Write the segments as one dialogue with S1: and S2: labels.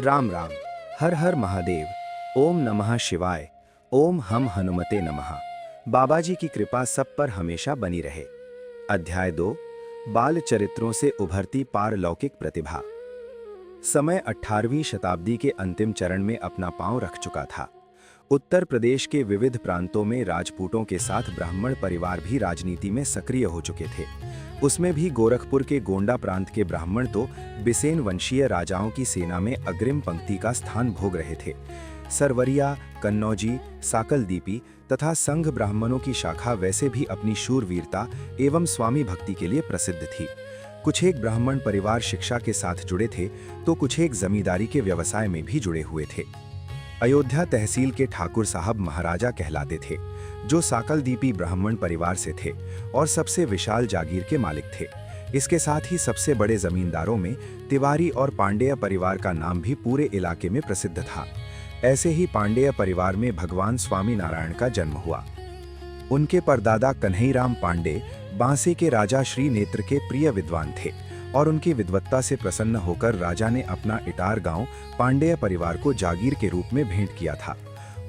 S1: राम राम। हर हर महादेव। ओम नमः शिवाय। ओम हम हनुमते नमः। बाबा जी की कृपा सब पर हमेशा बनी रहे। अध्याय 2। बाल चरित्रों से उभरती पारलौकिक प्रतिभा। समय 18वीं शताब्दी के अंतिम चरण में अपना पांव रख चुका था। उत्तर प्रदेश के विविध प्रांतों में राजपूतों के साथ ब्राह्मण परिवार भी राजनीति में सक्रिय हो चुके थे। उसमें भी गोरखपुर के गोंडा प्रांत के ब्राह्मण तो बिसेन वंशीय राजाओं की सेना में अग्रिम पंक्ति का स्थान भोग रहे थे। सरवरिया, कन्नौजी, साकलदीपी तथा संघ ब्राह्मणों की शाखा वैसे भी अपनी शूरवीरता एवं स्वामी भक्ति के लिए प्रसिद्ध थी। कुछ एक ब्राह्मण परिवार शिक्षा के साथ जुड़े थे तो कुछ एक जमींदारी के व्यवसाय में भी जुड़े हुए थे। अयोध्या तहसील के ठाकुर साहब महाराजा कहलाते थे, जो साकलदीपी ब्राह्मण परिवार से थे और सबसे विशाल जागीर के मालिक थे। इसके साथ ही सबसे बड़े जमींदारों में तिवारी और पांडेय परिवार का नाम भी पूरे इलाके में प्रसिद्ध था। ऐसे ही पांडेय परिवार में भगवान स्वामी नारायण का जन्म हुआ। उनके परदादा कन्हैराम पांडे बांसे के राजा श्री नेत्र के प्रिय विद्वान थे और उनकी विद्वत्ता से प्रसन्न होकर राजा ने अपना इटार गांव पांडेय परिवार को जागीर के रूप में भेंट किया था।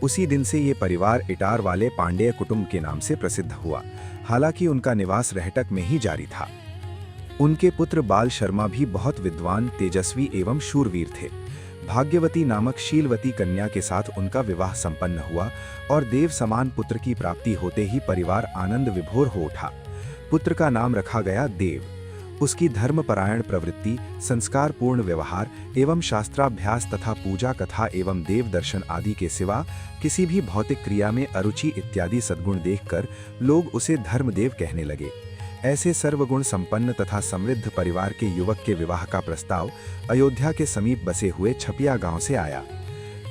S1: उसी दिन से ये परिवार इटार वाले पांडेय कुटुंब के नाम से प्रसिद्ध हुआ। हालांकि उनका निवास रहटक में ही जारी था। उनके पुत्र बाल शर्मा भी बहुत विद्वान, तेजस्वी एवं शूरवीर थे। भाग्यवती नामक शीलवती कन्या के साथ उनका विवाह संपन्न हुआ और देव समान पुत्र की प्राप्ति होते ही परिवार आनंद विभोर हो उठा। पुत्र का नाम रखा गया देव। उसकी धर्मपरायण प्रवृत्ति, संस्कारपूर्ण व्यवहार एवं शास्त्राभ्यास तथा पूजा कथा एवं देव दर्शन आदि के सिवा किसी भी भौतिक क्रिया में अरुचि इत्यादि सद्गुण देखकर लोग उसे धर्मदेव कहने लगे। ऐसे सर्वगुण संपन्न तथा समृद्ध परिवार के युवक के विवाह का प्रस्ताव अयोध्या के समीप बसे हुए छपिया गांव से आया।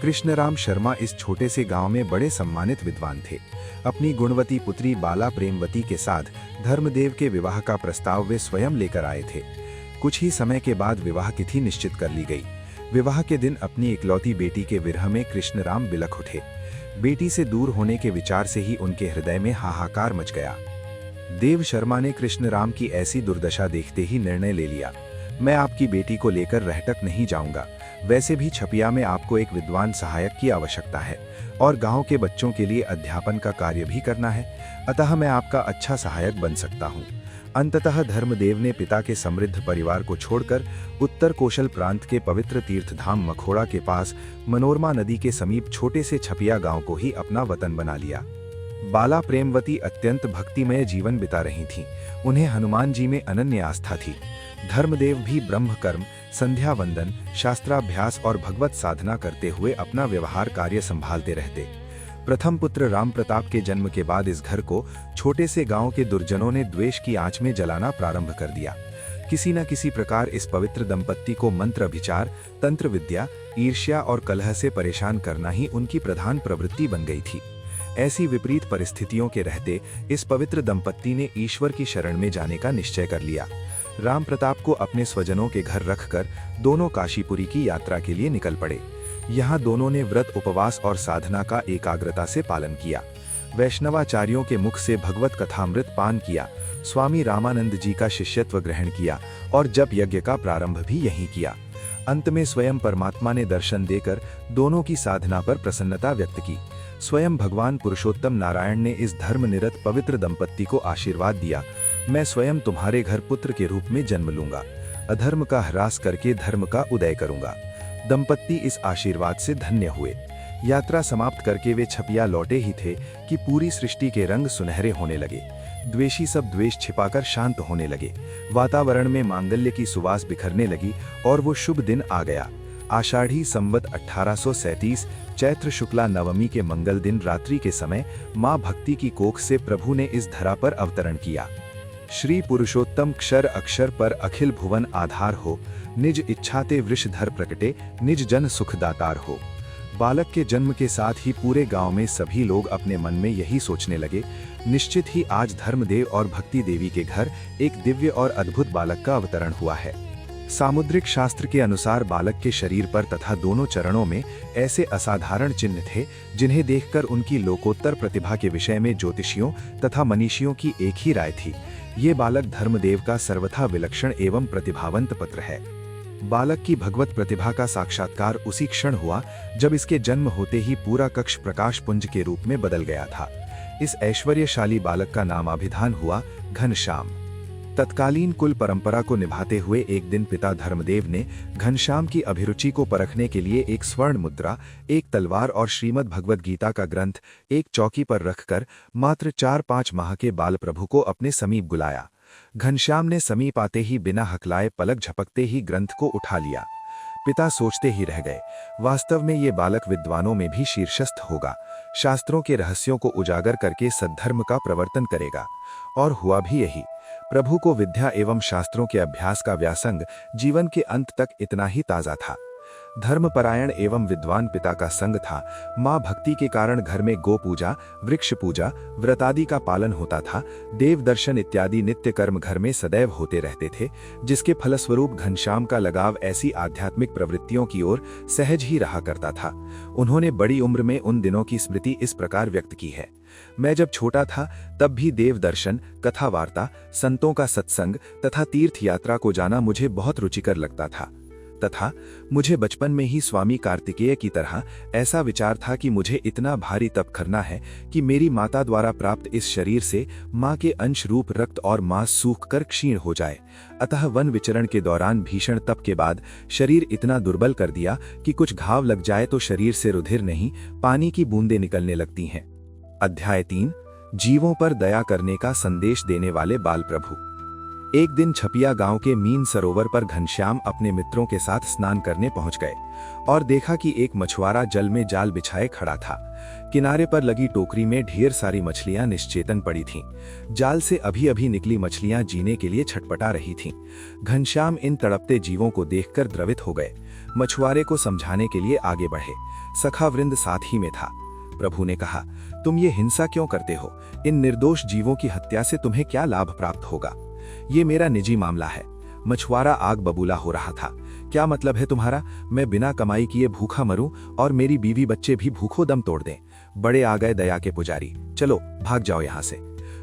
S1: कृष्णराम शर्मा इस छोटे से गांव में बड़े सम्मानित विद्वान थे। अपनी गुणवती पुत्री बाला प्रेमवती के साथ धर्मदेव के विवाह का प्रस्ताव वे स्वयं लेकर आए थे। कुछ ही समय के बाद विवाह तिथि निश्चित कर ली गई। विवाह के दिन अपनी इकलौती बेटी के विरह में कृष्णराम बिलख उठे। बेटी से दूर होने के विचार से ही उनके हृदय में हाहाकार मच गया। देव शर्मा ने कृष्णराम की ऐसी दुर्दशा देखते ही निर्णय ले लिया, मैं आपकी बेटी को लेकर रहटक नहीं जाऊंगा। वैसे भी छपिया में आपको एक विद्वान सहायक की आवश्यकता है और गांव के बच्चों के लिए अध्यापन का कार्य भी करना है, अतः मैं आपका अच्छा सहायक बन सकता हूं। अंततः धर्मदेव ने पिता के समृद्ध परिवार को छोड़कर उत्तर कोशल प्रांत के पवित्र तीर्थधाम मखोड़ा के पास मनोरमा नदी के समीप छोटे से छपिया गांव को ही अपना वतन बना लिया। बाला प्रेमवती अत्यंत भक्तिमय जीवन बिता रही थीं। उन्हें हनुमान जी में अनन्य आस्था थी। धर्मदेव भी ब्रह्म कर्म, संध्या वंदन, शास्त्राभ्यास और भगवत साधना करते हुए अपना व्यवहार कार्य संभालते रहते। प्रथम पुत्र राम प्रताप के जन्म के बाद इस घर को छोटे से गांव के दुर्जनों ने द्वेष की आंच में जलाना प्रारंभ कर दिया। किसी न किसी प्रकार इस पवित्र दंपत्ति को मंत्र अभिचार, तंत्र विद्या, ईर्ष्या और कलह से परेशान करना ही उनकी प्रधान प्रवृत्ति बन गई थी। ऐसी विपरीत परिस्थितियों के रहते इस पवित्र दंपत्ति ने ईश्वर की शरण में जाने का निश्चय कर लिया। राम प्रताप को अपने स्वजनों के घर रखकर दोनों काशीपुरी की यात्रा के लिए निकल पड़े। यहाँ दोनों ने व्रत, उपवास और साधना का एकाग्रता से पालन किया। वैष्णवाचार्यों के मुख से भगवत कथामृत पान किया, स्वामी रामानंद जी का शिष्यत्व ग्रहण किया और जप यज्ञ का प्रारंभ भी यहीं किया। अंत में स्वयं परमात्मा ने दर्शन देकर दोनों की साधना पर प्रसन्नता व्यक्त की। स्वयं भगवान पुरुषोत्तम नारायण ने इस धर्मनिरत पवित्र दंपत्ति को आशीर्वाद दिया, मैं स्वयं तुम्हारे घर पुत्र के रूप में जन्म लूंगा, अधर्म का ह्रास करके धर्म का उदय करूंगा। दंपत्ति इस आशीर्वाद से धन्य हुए। यात्रा समाप्त करके वे छपिया लौटे ही थे कि पूरी सृष्टि के रंग सुनहरे होने लगे। द्वेषी सब द्वेष छिपाकर शांत होने लगे। वातावरण में मांगल्य की सुवास बिखरने लगी और वो शुभ दिन आ गया। आषाढ़ी संवत 1837 चैत्र शुक्ला नवमी के मंगल दिन रात्रि के समय मां भक्ति की कोख से प्रभु ने इस धरा पर अवतरण किया। श्री पुरुषोत्तम क्षर अक्षर पर अखिल भुवन आधार हो, निज इच्छाते वृषधर प्रकटे, निज जन सुखदातार हो। बालक के जन्म के साथ ही पूरे गांव में सभी लोग अपने मन में यही सोचने लगे, निश्चित ही आज धर्मदेव और भक्ति देवी के घर एक दिव्य और अद्भुत बालक का अवतरण हुआ है। सामुद्रिक शास्त्र के अनुसार बालक के शरीर पर तथा दोनों चरणों में ऐसे असाधारण चिन्ह थे जिन्हें देखकर उनकी लोकोत्तर प्रतिभा के विषय में ज्योतिषियों तथा मनीषियों की एक ही राय थी, ये बालक धर्मदेव का सर्वथा विलक्षण एवं प्रतिभावंत पुत्र है।
S2: बालक की भगवत प्रतिभा का साक्षात्कार उसी क्षण हुआ जब इसके जन्म होते ही पूरा कक्ष प्रकाश पुंज के रूप में बदल गया था। इस ऐश्वर्यशाली बालक का नाम अभिधान हुआ घनश्याम। तत्कालीन कुल परंपरा को निभाते हुए एक दिन पिता धर्मदेव ने घनश्याम की अभिरुचि को परखने के लिए एक स्वर्ण मुद्रा, एक तलवार और श्रीमद् भगवद गीता का ग्रंथ एक चौकी पर रखकर मात्र 4-5 माह के बाल प्रभु को अपने समीप बुलाया। घनश्याम ने समीप आते ही बिना हकलाए पलक झपकते ही ग्रंथ को उठा लिया। पिता सोचते ही रह गए, वास्तव में ये बालक विद्वानों में भी शीर्षस्थ होगा, शास्त्रों के रहस्यों को उजागर करके सद्धर्म का प्रवर्तन करेगा। और हुआ भी यही। प्रभु को विद्या एवं शास्त्रों के अभ्यास का व्यासंग जीवन के अंत तक इतना ही ताजा था। धर्मपरायण एवं विद्वान पिता का संग था। मां भक्ति के कारण घर में गो पूजा, वृक्ष पूजा, व्रत आदि का पालन होता था। देव दर्शन इत्यादि नित्य कर्म घर में सदैव होते रहते थे, जिसके फलस्वरूप घनश्याम का लगाव ऐसी आध्यात्मिक प्रवृत्तियों की ओर सहज ही रहा करता था। उन्होंने बड़ी उम्र में उन दिनों की स्मृति इस प्रकार व्यक्त की है। मैं जब छोटा था तब भी देव दर्शन, कथा वार्ता, संतों का सत्संग तथा तीर्थ यात्रा को जाना मुझे बहुत रुचिकर लगता था। तथा मुझे बचपन में ही स्वामी कार्तिकेय की तरह ऐसा विचार था कि मुझे इतना भारी तप करना है कि मेरी माता द्वारा प्राप्त इस शरीर से मां के अंश रूप रक्त और मांस सूख कर क्षीण हो जाए। अतः वन विचरण के दौरान भीषण तप के बाद शरीर इतना दुर्बल कर दिया कि कुछ घाव लग जाए तो शरीर से रुधिर नहीं, पानी की बूंदें निकलने लगती हैं। अध्याय 3, जीवों पर दया करने का संदेश देने वाले बाल प्रभु। एक दिन छपिया गांव के मीन सरोवर पर घनश्याम अपने मित्रों के साथ स्नान करने पहुंच गए और देखा कि एक मछुआरा जल में जाल बिछाए खड़ा था। किनारे पर लगी टोकरी में ढेर सारी मछलियां निश्चेतन पड़ी थीं। जाल से अभी अभी निकली मछलियां जीने के लिए छटपटा रही थीं। घनश्याम इन तड़पते जीवों को देखकर द्रवित हो गए। मछुआरे को समझाने के लिए आगे बढ़े। सखा वृंद साथ ही में था। प्रभु ने कहा, तुम ये हिंसा क्यों करते हो? इन निर्दोष जीवों की हत्या से तुम्हें क्या लाभ प्राप्त होगा? ये मेरा निजी मामला है। मछुआरा आग बबूला हो रहा था। क्या मतलब है तुम्हारा? मैं बिना कमाई किए भूखा मरूं और मेरी बीवी बच्चे भी भूखों दम तोड़ दें? बड़े आ गए दया के पुजारी, चलो भाग जाओ यहां से।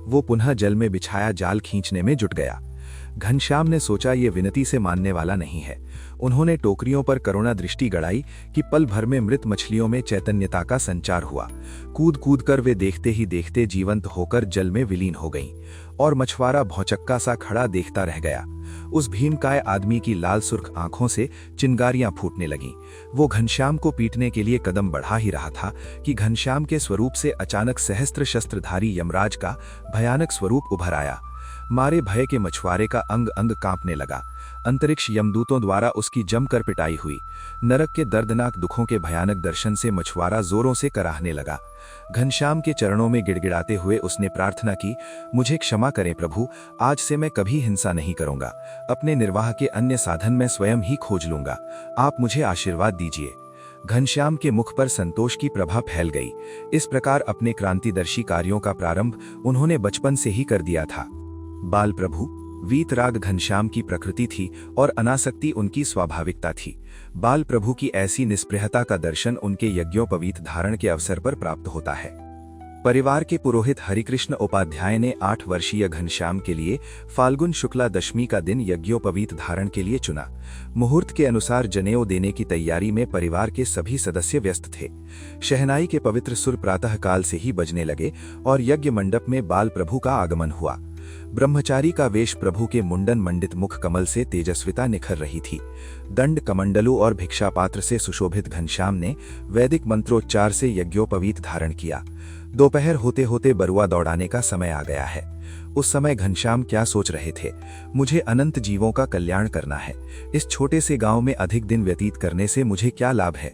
S2: वो पुनः जल में बिछाया जाल खींचने में जुट गया। घनश्याम ने सोचा ये विनती से मानने वाला नहीं है। उन्होंने टोकरियों पर करुणा दृष्टि गड़ाई कि पल भर में मृत मछलियों में चैतन्यता का संचार हुआ। कूद कूद कर वे देखते ही देखते जीवंत होकर जल में विलीन हो गईं और मछुआरा भौचक्का सा खड़ा देखता रह गया। उस भीमकाय आदमी की लाल सुर्ख आंखों से चिंगारियां फूटने लगीं। वो घनश्याम को पीटने के लिए कदम बढ़ा ही रहा था कि घनश्याम के स्वरूप से अचानक सहस्त्र शस्त्रधारी यमराज का भयानक स्वरूप उभर आया। मारे भय के मछुआरे का अंग अंग कांपने लगा। अंतरिक्ष यमदूतों द्वारा उसकी जमकर पिटाई हुई। नरक के दर्दनाक दुखों के भयानक दर्शन से मछुआरा जोरों से कराहने लगा। घनश्याम के चरणों में गिड़गिड़ाते हुए उसने प्रार्थना की, मुझे क्षमा करें प्रभु, आज से मैं कभी हिंसा नहीं करूंगा। अपने निर्वाह के अन्य साधन मैं स्वयं ही खोज लूंगा। आप मुझे आशीर्वाद दीजिए। घनश्याम के मुख पर संतोष की प्रभा फैल गई। इस प्रकार अपने क्रांतिदर्शी कार्यों का प्रारंभ उन्होंने बचपन से ही कर दिया था। बाल प्रभु वीतराग घनश्याम की प्रकृति थी और अनासक्ति उनकी स्वाभाविकता थी। बाल प्रभु की ऐसी निस्पृहता का दर्शन उनके यज्ञोपवीत धारण के अवसर पर प्राप्त होता है। परिवार के पुरोहित हरिकृष्ण उपाध्याय ने 8 वर्षीय घनश्याम के लिए फाल्गुन शुक्ला दशमी का दिन यज्ञोपवीत धारण के लिए चुना। मुहूर्त के अनुसार जनेऊ देने की तैयारी में परिवार के सभी सदस्य व्यस्त थे। शहनाई के पवित्र सुर प्रातः काल से ही बजने लगे और यज्ञ मंडप में बाल प्रभु का आगमन हुआ। ब्रह्मचारी का वेश प्रभु के मुंडन मंडित मुख कमल से तेजस्विता निखर रही थी। दंड कमंडलू और भिक्षा पात्र से सुशोभित घनश्याम ने वैदिक मंत्रोच्चार से यज्ञोपवीत धारण किया। दोपहर होते होते बरुआ दौड़ाने का समय आ गया है। उस समय घनश्याम क्या सोच रहे थे? मुझे अनंत जीवों का कल्याण करना है। इस छोटे से गांव में अधिक दिन व्यतीत करने से मुझे क्या लाभ है?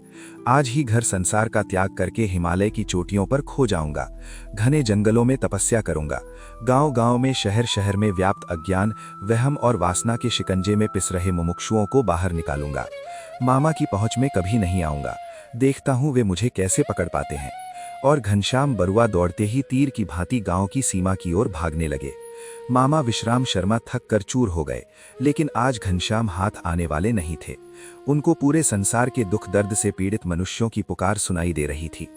S2: आज ही घर संसार का त्याग करके हिमालय की चोटियों पर खो जाऊंगा। घने जंगलों में तपस्या करूंगा। गांव गांव में शहर शहर में व्याप्त अज्ञान, वहम और वासना के शिकंजे में पिस रहे मुमुक्षुओं को बाहर निकालूंगा। मामा की पहुंच में कभी नहीं आऊंगा। देखता हूं वे मुझे कैसे पकड़ पाते हैं। और घनश्याम बरुआ दौड़ते ही तीर की भांति गांव की सीमा की ओर भागने लगे। मामा विश्राम शर्मा थक कर चूर हो गए, लेकिन आज घनश्याम हाथ आने वाले नहीं थे। उनको पूरे संसार के दुख दर्द से पीड़ित मनुष्यों की पुकार सुनाई दे रही थी।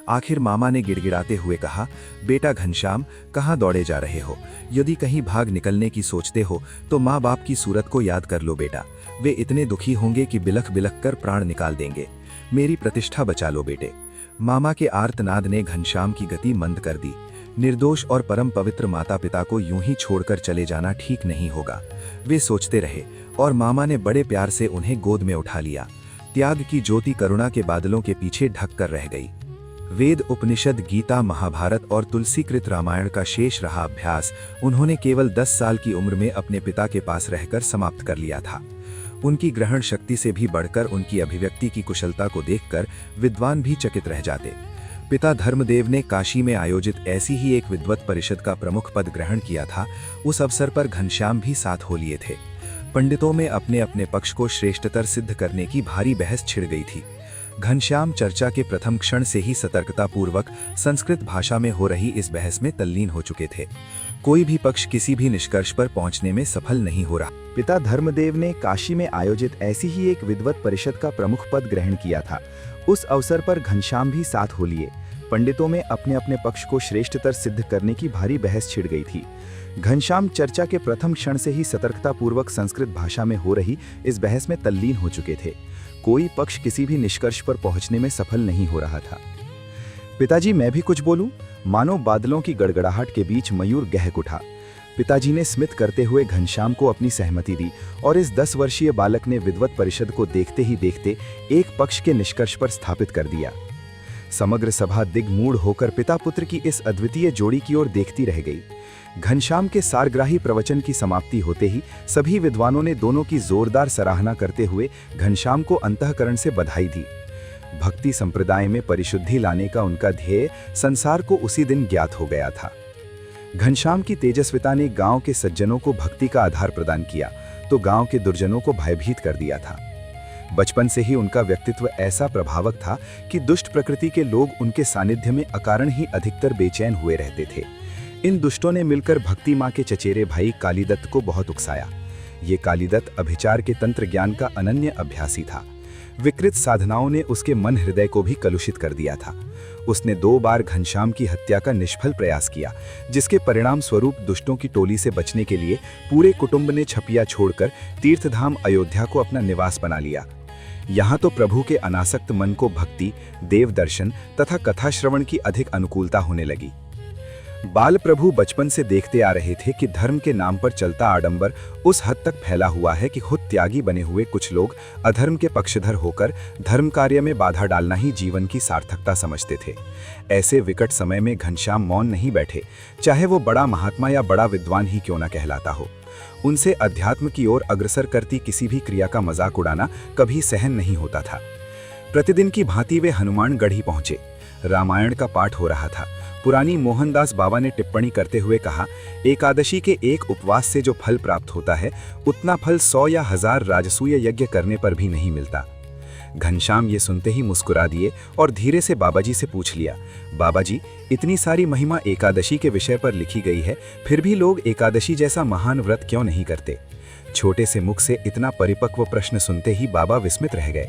S2: आखिर मामा ने गिड़गिड़ाते हुए कहा, बेटा घनश्याम, कहाँ दौड़े जा रहे हो? यदि कहीं भाग निकलने की सोचते हो तो माँ बाप की सूरत को याद कर लो बेटा। वे इतने दुखी होंगे कि बिलख बिलख कर प्राण निकाल देंगे। मेरी प्रतिष्ठा बचा लो बेटे। मामा के आर्तनाद ने घनश्याम की गति मंद कर दी। निर्दोष और परम पवित्र माता पिता को यूं ही छोड़कर चले जाना ठीक नहीं होगा। वे सोचते रहे और मामा ने बड़े प्यार से उन्हें गोद में उठा लिया। त्याग की ज्योति करुणा के बादलों के पीछे ढक कर रह गई। वेद, उपनिषद, गीता, महाभारत और तुलसीकृत रामायण का शेष रहा अभ्यास उन्होंने केवल 10 साल की उम्र में अपने पिता के पास रहकर समाप्त कर लिया था। उनकी ग्रहण शक्ति से भी बढ़कर उनकी अभिव्यक्ति की कुशलता को देखकर विद्वान भी चकित रह जाते। पिता धर्मदेव ने काशी में आयोजित ऐसी ही एक विद्वत परिषद का प्रमुख पद ग्रहण किया था। उस अवसर पर घनश्याम भी साथ हो लिए थे। पंडितों में अपने अपने पक्ष को श्रेष्ठतर सिद्ध करने की भारी बहस छिड़ गई थी। घनश्याम चर्चा के प्रथम क्षण से ही सतर्कतापूर्वक संस्कृत भाषा में हो रही इस बहस में तल्लीन हो चुके थे। कोई भी पक्ष किसी भी निष्कर्ष पर पहुंचने में सफल नहीं हो रहा।
S1: पिता धर्मदेव ने काशी में आयोजित ऐसी ही एक विद्वत परिषद का प्रमुख पद ग्रहण किया था। उस अवसर पर घनश्याम भी साथ हो लिए। पंडितों में अपने अपने पक्ष को श्रेष्ठतर सिद्ध करने की भारी बहस छिड़ गई थी। घनश्याम चर्चा के प्रथम क्षण से ही सतर्कतापूर्वक संस्कृत भाषा में हो रही इस बहस में तल्लीन हो चुके थे। कोई पक्ष किसी भी निष्कर्ष पर पहुंचने में सफल नहीं हो रहा था। पिताजी, मैं भी कुछ बोलूं? मानो बादलों की गड़गड़ाहट के बीच मयूर गहक उठा। पिताजी ने स्मित करते हुए घनश्याम को अपनी सहमति दी और इस 10 वर्षीय बालक ने विद्वत परिषद को देखते ही देखते एक पक्ष के निष्कर्ष पर स्थापित कर दिया। समग्र सभा दिग्मूढ़ होकर पिता पुत्र की इस अद्वितीय जोड़ी की ओर देखती रह गई। घनश्याम के सारग्राही प्रवचन की समाप्ति होते ही सभी विद्वानों ने दोनों की जोरदार सराहना करते हुए घनश्याम को अंतःकरण से बधाई दी। भक्ति संप्रदाय में परिशुद्धि लाने का उनका ध्येय संसार को उसी दिन ज्ञात हो गया था। घनश्याम की तेजस्विता ने गांव के सज्जनों को भक्ति का आधार प्रदान किया तो गांव के दुर्जनों को भयभीत कर दिया था। बचपन से ही उनका व्यक्तित्व ऐसा प्रभावक था कि दुष्ट प्रकृति के लोग उनके सानिध्य में अकारण ही अधिकतर बेचैन हुए रहते थे। इन दुष्टों ने मिलकर भक्ति माँ के चचेरे भाई कालीदत्त को बहुत उकसाया। ये कालीदत्त अभिचार के तंत्र ज्ञान का अनन्य अभ्यासी था। विकृत साधनाओं ने उसके मन हृदय को भी कलुषित कर दिया था। उसने 2 बार घनश्याम की हत्या का निष्फल प्रयास किया, जिसके परिणाम स्वरूप दुष्टों की टोली से बचने के लिए पूरे कुटुंब ने छपिया छोड़कर तीर्थधाम अयोध्या को अपना निवास बना लिया। यहाँ तो प्रभु के अनासक्त मन को भक्ति, देव दर्शन तथा कथा श्रवण की अधिक अनुकूलता होने लगी। बाल प्रभु बचपन से देखते आ रहे थे कि धर्म के नाम पर चलता आडंबर उस हद तक फैला हुआ है कि खुद त्यागी बने हुए कुछ लोग अधर्म के पक्षधर होकर धर्म कार्य में बाधा डालना ही जीवन की सार्थकता समझते थे। ऐसे विकट समय में घनश्याम मौन नहीं बैठे, चाहे वो बड़ा महात्मा या बड़ा विद्वान ही क्यों न कहलाता हो। उनसे अध्यात्म की ओर अग्रसर करती किसी भी क्रिया का मजाक उड़ाना कभी सहन नहीं होता था। प्रतिदिन की भांति वे हनुमानगढ़ी पहुंचे। रामायण का पाठ हो रहा था। पुरानी मोहनदास बाबा ने टिप्पणी करते हुए कहा, एकादशी के एक उपवास से जो फल प्राप्त होता है उतना फल 100 या 1000 राजसूय यज्ञ करने पर भी नहीं मिलता। घनश्याम ये सुनते ही मुस्कुरा दिए और धीरे से बाबाजी से पूछ लिया, बाबाजी, इतनी सारी महिमा एकादशी के विषय पर लिखी गई है, फिर भी लोग एकादशी जैसा महान व्रत क्यों नहीं करते? छोटे से मुख से इतना परिपक्व प्रश्न सुनते ही बाबा विस्मित रह गए।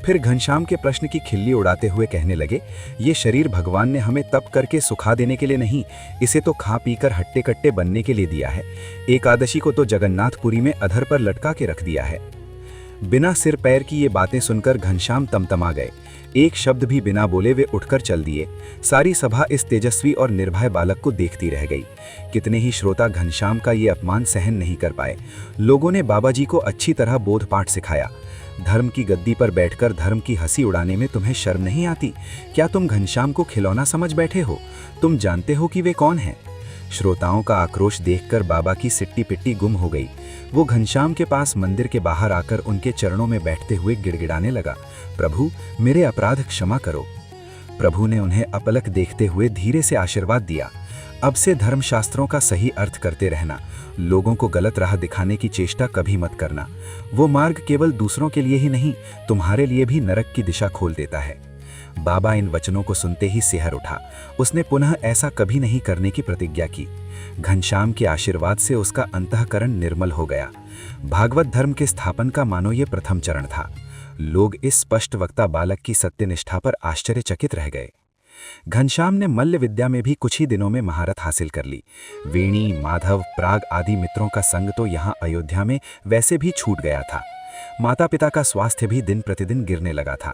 S1: फिर घनश्याम के प्रश्न की खिल्ली उड़ाते हुए कहने लगे, ये शरीर भगवान ने हमें तप करके सुखा देने के लिए नहीं, इसे तो खा पीकर हट्टे कट्टे बनने के लिए दिया है। एकादशी को तो जगन्नाथपुरी में अधर पर लटका के रख दिया है। बिना सिर पैर की ये बातें सुनकर घनश्याम तमतमा गए। एक शब्द भी बिना बोले वे उठकर चल दिए। सारी सभा इस तेजस्वी और निर्भय बालक को देखती रह गई। कितने ही श्रोता घनश्याम का ये अपमान सहन नहीं कर पाए। लोगों ने बाबाजी को अच्छी तरह बोध पाठ सिखाया। धर्म की गद्दी पर बैठकर धर्म की हंसी उड़ाने में तुम्हें शर्म नहीं आती? क्या तुम घनश्याम को खिलौना समझ बैठे हो? तुम जानते हो कि वे कौन हैं? श्रोताओं का आक्रोश देखकर बाबा की सिट्टी पिट्टी गुम हो गई। वो घनश्याम के पास मंदिर के बाहर आकर उनके चरणों में बैठते हुए गिड़गिड़ाने लगा, प्रभु, मेरे अपराध क्षमा करो। प्रभु ने उन्हें अपलक देखते हुए धीरे से आशीर्वाद दिया, अब से धर्मशास्त्रों का सही अर्थ करते रहना, लोगों को गलत राह दिखाने की चेष्टा कभी मत करना। वो मार्ग केवल दूसरों के लिए ही नहीं, तुम्हारे लिए भी नरक की दिशा खोल देता है।
S2: बाबा इन वचनों को सुनते ही सिहर उठा। उसने पुनः ऐसा कभी नहीं करने की प्रतिज्ञा की। घनश्याम के आशीर्वाद से उसका अंतःकरण निर्मल हो गया। भागवत धर्म के स्थापन का मानो ये प्रथम चरण था। लोग इस स्पष्ट वक्ता बालक की सत्यनिष्ठा पर आश्चर्यचकित रह गए। घनश्याम ने मल्ल विद्या में भी कुछ ही दिनों में महारत हासिल कर ली। वेणी, माधव, प्राग आदि मित्रों का संग तो यहाँ अयोध्या में वैसे भी छूट गया था। माता पिता का स्वास्थ्य भी दिन प्रतिदिन गिरने लगा था।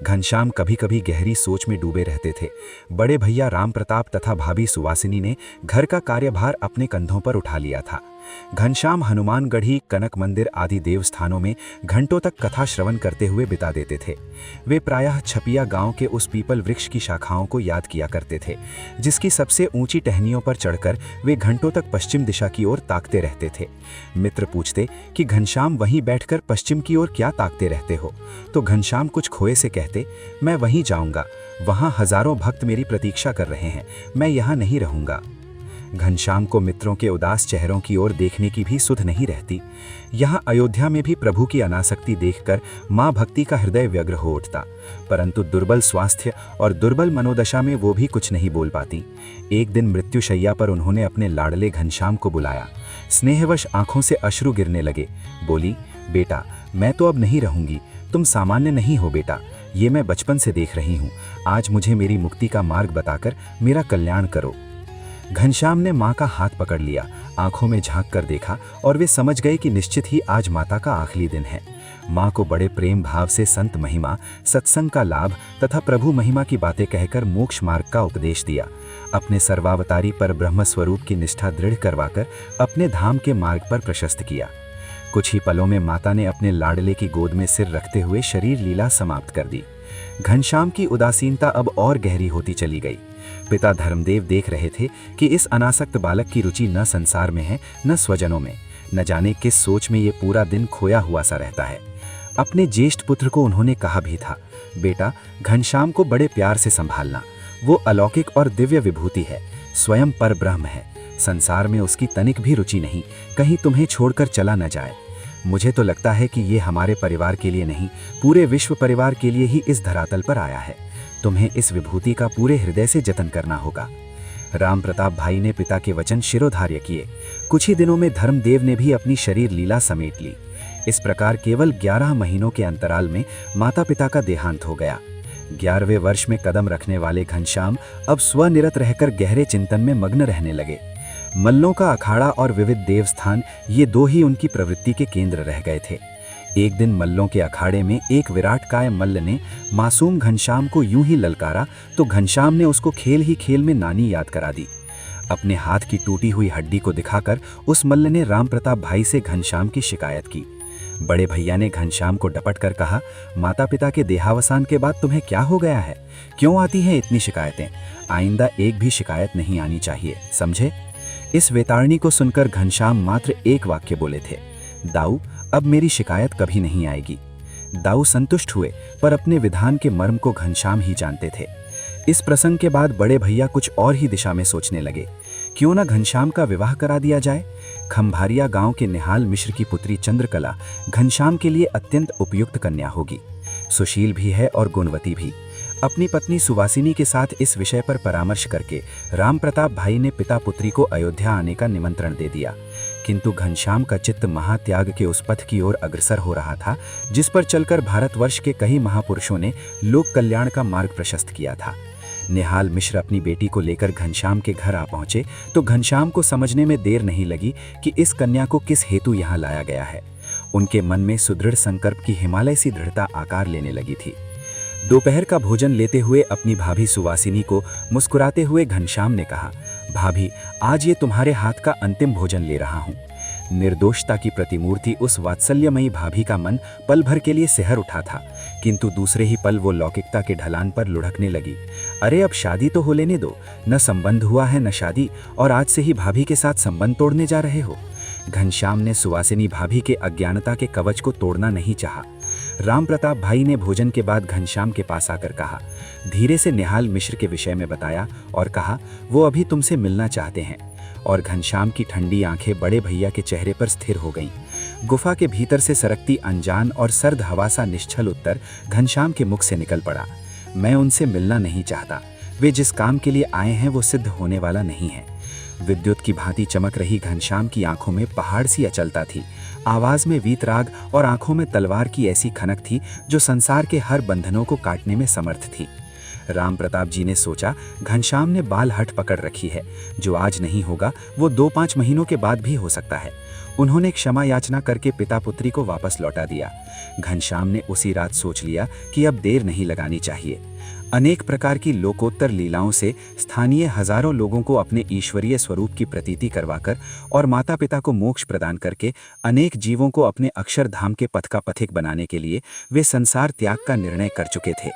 S2: घनश्याम कभी कभी गहरी सोच में डूबे रहते थे। बड़े भैया राम प्रताप तथा भाभी सुवासिनी ने घर का कार्यभार अपने कंधों पर उठा लिया था। घनश्याम हनुमानगढ़ी, कनक मंदिर आदि देवस्थानों में घंटों तक कथा श्रवण करते हुए बिता देते थे। वे प्रायः छपिया गांव के उस पीपल वृक्ष की शाखाओं को याद किया करते थे, जिसकी सबसे ऊंची टहनियों पर चढ़कर वे घंटों तक पश्चिम दिशा की ओर ताकते रहते थे। मित्र पूछते कि घनश्याम वहीं बैठकर पश्चिम की ओर क्या ताकते रहते हो, तो घनश्याम कुछ खोए से कहते, मैं वहीं जाऊंगा, वहां हजारों भक्त मेरी प्रतीक्षा कर रहे हैं, मैं यहाँ नहीं रहूंगा। घनश्याम को मित्रों के उदास चेहरों की ओर देखने की भी सुध नहीं रहती। यहाँ अयोध्या में भी प्रभु की अनासक्ति देखकर माँ भक्ति का हृदय व्यग्र हो उठता, परंतु दुर्बल स्वास्थ्य और दुर्बल मनोदशा में वो भी कुछ नहीं बोल पाती। एक दिन मृत्युशैया पर उन्होंने अपने लाडले घनश्याम को बुलाया। स्नेहवश आंखों से अश्रु गिरने लगे। बोली, बेटा, मैं तो अब नहीं रहूंगी, तुम सामान्य नहीं हो बेटा, ये मैं बचपन से देख रही हूँ। आज मुझे मेरी मुक्ति का मार्ग बताकर मेरा कल्याण करो। घनश्याम ने माँ का हाथ पकड़ लिया, आंखों में झांक कर देखा और वे समझ गए कि निश्चित ही आज माता का आखिरी दिन है। माँ को बड़े प्रेम भाव से संत महिमा, सत्संग का लाभ तथा प्रभु महिमा की बातें कहकर मोक्ष मार्ग का उपदेश दिया। अपने सर्वावतारी पर ब्रह्म स्वरूप की निष्ठा दृढ़ करवाकर अपने धाम के मार्ग पर प्रशस्त किया। कुछ ही पलों में माता ने अपने लाडले की गोद में सिर रखते हुए शरीर लीला समाप्त कर दी। घनश्याम की उदासीनता अब और गहरी होती चली गई। पिता धर्मदेव देख रहे थे कि इस अनासक्त बालक की रुचि न संसार में है न स्वजनों में। न जाने किस सोच में ये पूरा दिन खोया हुआ सा रहता है। अपने ज्येष्ठ पुत्र को उन्होंने कहा भी था, बेटा, घनश्याम को बड़े प्यार से संभालना, वो अलौकिक और दिव्य विभूति है, स्वयं पर ब्रह्म है। संसार में उसकी तनिक भी रुचि नहीं, कहीं तुम्हें छोड़कर चला न जाए। मुझे तो लगता है कि ये हमारे परिवार के लिए नहीं, पूरे विश्व परिवार के लिए ही इस धरातल पर आया है। तुम्हें इस विभूति का पूरे हृदय से जतन करना होगा। राम प्रताप भाई ने पिता के वचन शिरोधार्य किए। कुछ ही दिनों में धर्मदेव ने भी अपनी शरीर लीला समेट ली। इस प्रकार केवल 11 महीनों के अंतराल में माता पिता का देहांत हो गया। 11वें वर्ष में कदम रखने वाले घनश्याम अब स्वनिरत रहकर गहरे चिंतन में मग्न रहने लगे। मल्लों का अखाड़ा और विविध देवस्थान, ये दो ही उनकी प्रवृत्ति के केंद्र रह गए थे। एक दिन मल्लों के अखाड़े में एक विराटकाय मल्ल ने मासूम घनश्याम को यूं ही ललकारा तो घनश्याम ने उसको खेल ही खेल में नानी याद करा दी। अपने हाथ की टूटी हुई हड्डी को दिखाकर उस मल्ल ने राम प्रताप भाई से घनश्याम की शिकायत की। बड़े भैया ने घनश्याम को डपट कर कहा, माता पिता के देहावसान के बाद तुम्हें क्या हो गया है? क्यों आती हैं इतनी शिकायतें? आइंदा एक भी शिकायत नहीं आनी चाहिए, समझे? इस वेतारणी को सुनकर घनश्याम मात्र एक वाक्य बोले थे, दाऊ, अब मेरी शिकायत कभी नहीं आएगी। दाऊ संतुष्ट हुए, पर अपने विधान के मर्म को घनश्याम ही जानते थे। इस प्रसंग के बाद बड़े भैया कुछ और ही दिशा में सोचने लगे। क्यों न घनश्याम का विवाह करा दिया जाए? खंभारिया गांव के निहाल मिश्र की पुत्री चंद्रकला घनश्याम के लिए अत्यंत उपयुक्त कन्या होगी। सुशील भी है और गुणवती भी। अपनी पत्नी सुवासिनी के साथ इस विषय पर परामर्श करके राम प्रताप भाई ने पिता पुत्री को अयोध्या आने का निमंत्रण दे दिया। किंतु घनश्याम का चित्त महात्याग के उस पथ की ओर अग्रसर हो रहा था जिस पर चलकर भारतवर्ष के कई महापुरुषों ने लोक कल्याण का मार्ग प्रशस्त किया था। निहाल मिश्र अपनी बेटी को लेकर घनश्याम के घर आ पहुंचे तो घनश्याम को समझने में देर नहीं लगी कि इस कन्या को किस हेतु यहाँ लाया गया है। उनके मन में सुदृढ़ संकल्प की हिमालय सी दृढ़ता आकार लेने लगी थी। दोपहर का भोजन लेते हुए अपनी भाभी सुवासिनी को मुस्कुराते हुए घनश्याम ने कहा, भाभी, आज ये तुम्हारे हाथ का अंतिम भोजन ले रहा हूँ। निर्दोषता की प्रतिमूर्ति उस वात्सल्यमयी भाभी का मन पल भर के लिए सिहर उठा था, किंतु दूसरे ही पल वो लौकिकता के ढलान पर लुढ़कने लगी। अरे अब शादी तो हो लेने दो, न संबंध हुआ है न शादी, और आज से ही भाभी के साथ संबंध तोड़ने जा रहे हो। घनश्याम ने सुवासिनी भाभी के अज्ञानता के कवच को तोड़ना नहीं चाहा। राम प्रताप भाई ने भोजन के बाद घनश्याम के पास आकर कहा, धीरे से निहाल मिश्र के विषय में बताया और कहा, वो अभी तुमसे मिलना चाहते हैं। और घनश्याम की ठंडी आंखें बड़े भैया के चेहरे पर स्थिर हो गईं। गुफा के भीतर से सरकती अनजान और सर्द हवा सा निश्चल उत्तर घनश्याम के मुख से निकल पड़ा,
S3: मैं उनसे मिलना नहीं चाहता। वे जिस काम के लिए आए हैं वो सिद्ध होने वाला नहीं है। विद्युत की भांति चमक रही घनश्याम की आंखों में पहाड़ सी अचलता थी। आवाज में वीतराग और आंखों में तलवार की ऐसी खनक थी जो संसार के हर बंधनों को काटने में समर्थ थी। राम प्रताप जी ने सोचा, घनश्याम ने बाल हट पकड़ रखी है। जो आज नहीं होगा वो 2-5 महीनों के बाद भी हो सकता है। उन्होंने क्षमा याचना करके पिता पुत्री को वापस लौटा दिया। घनश्याम ने उसी रात सोच लिया कि अब देर नहीं लगानी चाहिए। अनेक प्रकार की लोकोत्तर लीलाओं से स्थानीय हजारों लोगों को अपने ईश्वरीय स्वरूप की प्रतीति करवाकर और माता पिता को मोक्ष प्रदान करके अनेक जीवों को अपने अक्षरधाम के पथ का पथिक बनाने के लिए वे संसार त्याग का निर्णय कर चुके थे।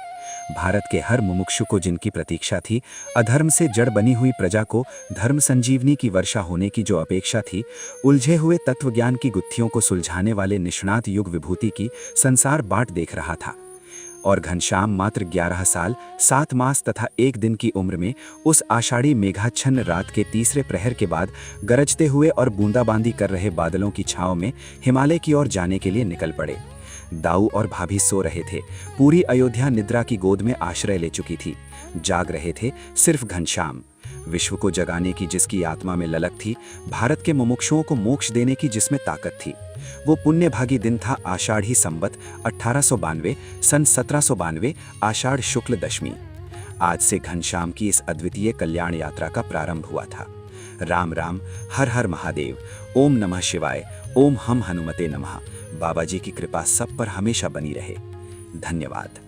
S3: भारत के हर मुमुक्षु को जिनकी प्रतीक्षा थी, अधर्म से जड़ बनी हुई प्रजा को धर्म संजीवनी की वर्षा होने की जो अपेक्षा थी, उलझे हुए तत्वज्ञान की गुत्थियों को सुलझाने वाले निष्णात युग विभूति की संसार बाट देख रहा था। और घनश्याम मात्र 11 साल 7 मास तथा 1 दिन की उम्र में उस आषाढ़ी मेघाच्छन्न रात के तीसरे प्रहर के बाद गरजते हुए और बूंदाबांदी कर रहे बादलों की छांव में हिमालय की ओर जाने के लिए निकल पड़े। दाऊ और भाभी सो रहे थे। पूरी अयोध्या निद्रा की गोद में आश्रय ले चुकी थी। जाग रहे थे सिर्फ घनश्याम। विश्व को जगाने की जिसकी आत्मा में ललक थी, भारत के मुमुक्षुओं को मोक्ष देने की जिसमें ताकत थी, वो पुण्य भागी दिन था आषाढ़ी संवत 1892 सन 1792 आषाढ़ शुक्ल दशमी। आज से घनश्याम की इस अद्वितीय कल्याण यात्रा का प्रारंभ हुआ था। राम राम, हर हर महादेव, ओम नमः शिवाय, ओम हम हनुमते नमः। बाबा जी की कृपा सब पर हमेशा बनी रहे। धन्यवाद।